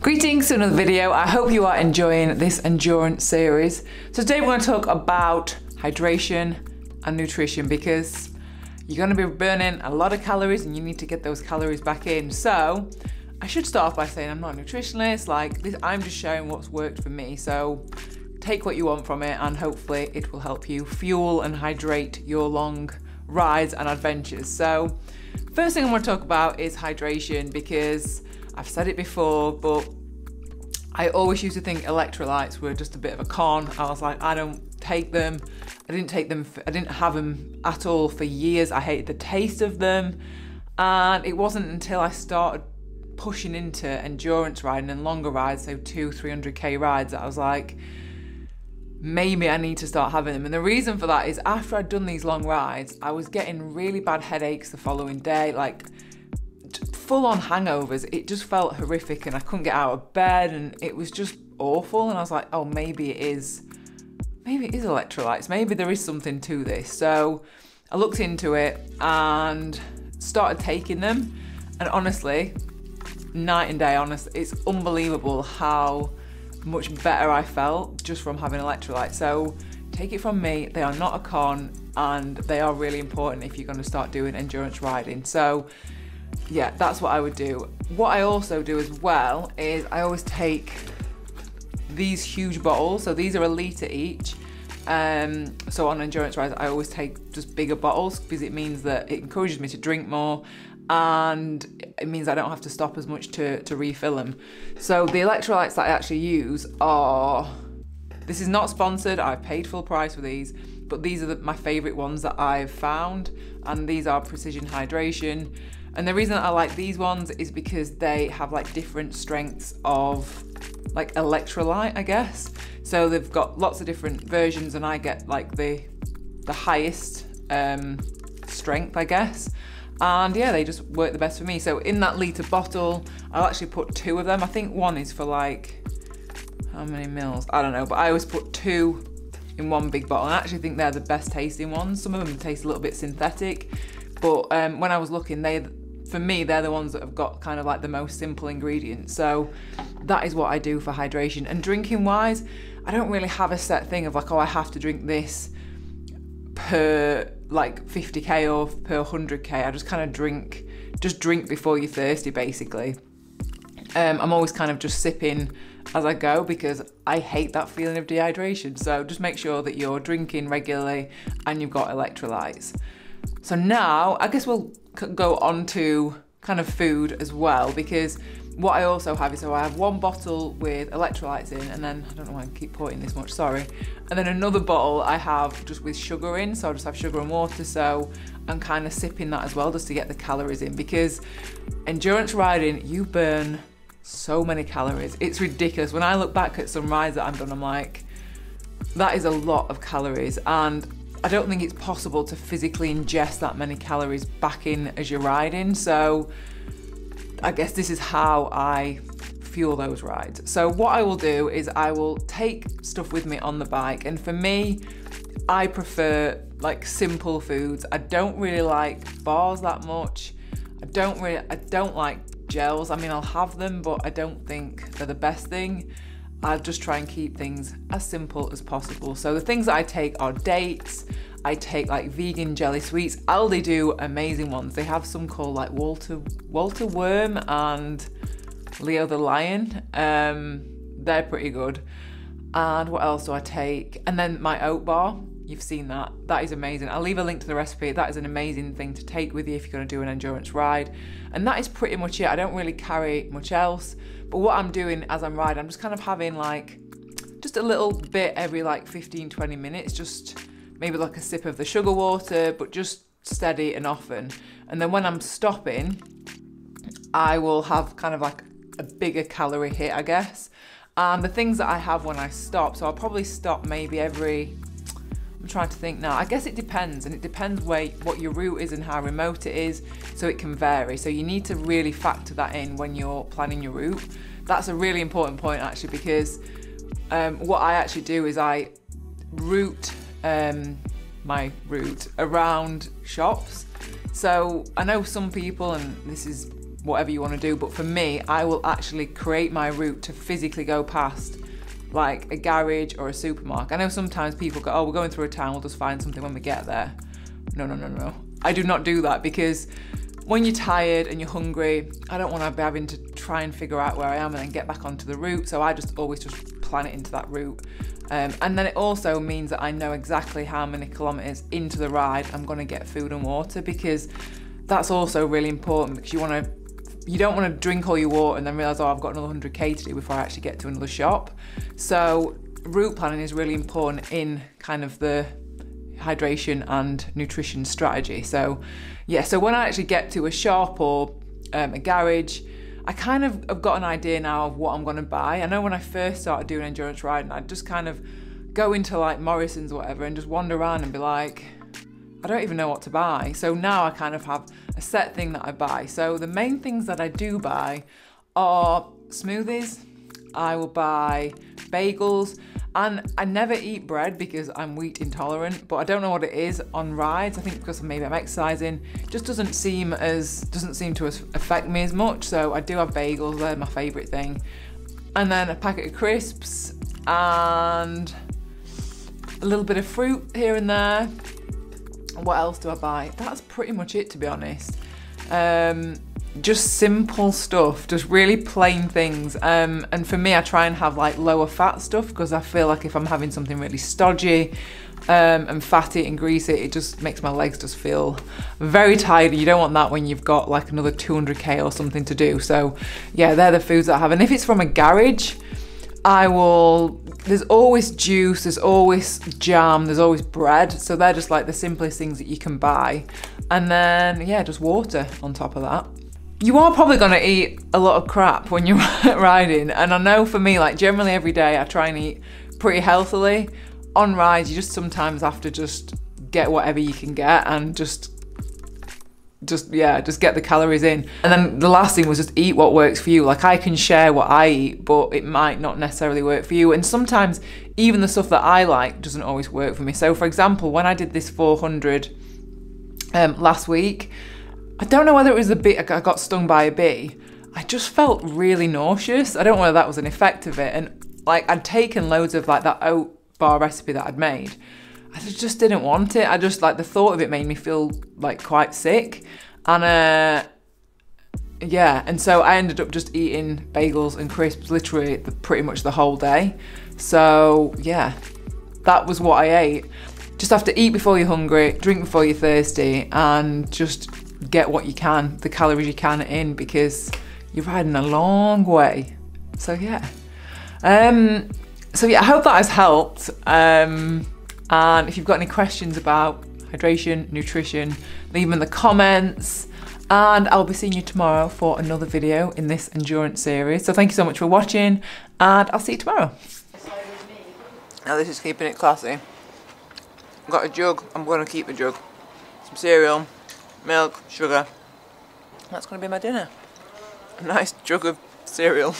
Greetings to another video. I hope you are enjoying this endurance series. So today we're going to talk about hydration and nutrition because you're going to be burning a lot of calories and you need to get those calories back in. So I should start off by saying I'm not a nutritionist, like this, I'm just sharing what's worked for me. So take what you want from it and hopefully it will help you fuel and hydrate your long rides and adventures. So first thing I want to talk about is hydration because I've said it before, but I always used to think electrolytes were just a bit of a con. I was like, I don't take them. I didn't have them at all for years. I hated the taste of them. And it wasn't until I started pushing into endurance riding and longer rides, so 200-300k rides, that I was like, maybe I need to start having them. And the reason for that is after I'd done these long rides, I was getting really bad headaches the following day, like full-on hangovers. It just felt horrific and I couldn't get out of bed and it was just awful. And I was like, oh, maybe it is electrolytes. Maybe there is something to this. So I looked into it and started taking them. And honestly, night and day, it's unbelievable how much better I felt just from having electrolytes. So take it from me, they are not a con and they are really important if you're going to start doing endurance riding. So yeah, that's what I would do. What I also do as well is I always take these huge bottles. So these are 1 litre each. So on endurance rides, I always take just bigger bottles because it means that it encourages me to drink more and it means I don't have to stop as much to refill them. So the electrolytes that I actually use are, this is not sponsored, I've paid full price for these, but these are my favourite ones that I've found, and these are Precision Hydration. And the reason that I like these ones is because they have like different strengths of like electrolyte, I guess. So they've got lots of different versions and I get like the highest strength, I guess. And yeah, they just work the best for me. So in that litre bottle, I'll actually put 2 of them. I think one is for like, how many mils? I don't know, but I always put 2 in one big bottle. And I actually think they're the best tasting ones. Some of them taste a little bit synthetic, but when I was looking, for me, they're the ones that have got kind of like the most simple ingredients. So that is what I do for hydration. And drinking wise, I don't really have a set thing of like, oh, I have to drink this per like 50k or per 100k. I just kind of drink before you're thirsty, basically. I'm always kind of just sipping as I go because I hate that feeling of dehydration. So just make sure that you're drinking regularly and you've got electrolytes. So now I guess we'll go on to kind of food as well, because what I also have is, so I have 1 bottle with electrolytes in, and then, I don't know why I keep pouring this much, sorry. And then another bottle I have just with sugar in, so I just have sugar and water, so I'm kind of sipping that as well just to get the calories in, because endurance riding, you burn so many calories. It's ridiculous. When I look back at some rides that I've done, I'm like, that is a lot of calories, and I don't think it's possible to physically ingest that many calories back in as you're riding. So I guess this is how I fuel those rides. So what I will do is I will take stuff with me on the bike. And for me, I prefer like simple foods. I don't really like bars that much. I don't like gels. I mean, I'll have them, but I don't think they're the best thing. I just try and keep things as simple as possible. So the things that I take are dates. I take like vegan jelly sweets. Aldi do amazing ones. They have some called like Walter Worm and Leo the Lion. They're pretty good. And what else do I take? And then my oat bar. You've seen that. That is amazing. I'll leave a link to the recipe. That is an amazing thing to take with you if you're going to do an endurance ride. And that is pretty much it. I don't really carry much else. But what I'm doing as I'm riding, I'm just kind of having like just a little bit every like 15-20 minutes, just maybe like a sip of the sugar water, but just steady and often. And then when I'm stopping, I will have kind of like a bigger calorie hit, I guess. And the things that I have when I stop, so I'll probably stop maybe every, I'm trying to think now, I guess it depends, and it depends what your route is and how remote it is, so it can vary. So you need to really factor that in when you're planning your route. That's a really important point actually, because what I actually do is I route my route around shops. So I know some people, and this is whatever you want to do. But for me, I will actually create my route to physically go past like a garage or a supermarket. I know sometimes people go, oh, we're going through a town, we'll just find something when we get there. No. I do not do that, because when you're tired and you're hungry, I don't want to be having to try and figure out where I am and then get back onto the route. So I just always just plan it into that route. And then it also means that I know exactly how many kilometers into the ride I'm going to get food and water, because that's also really important, because you don't want to drink all your water and then realise, oh, I've got another 100k to do before I actually get to another shop. So route planning is really important in kind of the hydration and nutrition strategy. So yeah, so when I actually get to a shop or a garage, I kind of have got an idea now of what I'm going to buy. I know when I first started doing endurance riding, I'd just kind of go into like Morrison's or whatever and just wander around and be like, I don't even know what to buy. So now I kind of have a set thing that I buy. So the main things that I do buy are smoothies. I will buy bagels, and I never eat bread because I'm wheat intolerant, but I don't know what it is on rides. I think because maybe I'm exercising, it just doesn't seem to affect me as much. So I do have bagels, they're my favourite thing. And then a packet of crisps and a little bit of fruit here and there. What else do I buy? That's pretty much it, to be honest. Just simple stuff, just really plain things. And for me, I try and have like lower fat stuff, because I feel like if I'm having something really stodgy and fatty and greasy, it just makes my legs just feel very tired. You don't want that when you've got like another 200k or something to do. So yeah, they're the foods that I have. And if it's from a garage, there's always juice, there's always jam, there's always bread. So they're just like the simplest things that you can buy. And then yeah, just water on top of that. You are probably gonna eat a lot of crap when you're riding. And I know for me, like generally every day I try and eat pretty healthily. On rides, you just sometimes have to just get whatever you can get and just get the calories in. And then the last thing was just eat what works for you. Like I can share what I eat, but it might not necessarily work for you. And sometimes even the stuff that I like doesn't always work for me. So for example, when I did this 400 last week, I don't know whether it was the bee, I got stung by a bee. I just felt really nauseous. I don't know whether that was an effect of it. And like I'd taken loads of like that oat bar recipe that I'd made. I just didn't want it. I just like the thought of it made me feel like quite sick. And yeah, and so I ended up just eating bagels and crisps literally pretty much the whole day. So yeah, that was what I ate. Just have to eat before you're hungry, drink before you're thirsty, and just get what you can, the calories you can in, because you're riding a long way. So yeah. So yeah, I hope that has helped. And if you've got any questions about hydration, nutrition, leave them in the comments. And I'll be seeing you tomorrow for another video in this endurance series. So thank you so much for watching, and I'll see you tomorrow. Now this is keeping it classy. I've got a jug, I'm going to keep a jug. Some cereal, milk, sugar. That's going to be my dinner. A nice jug of cereal.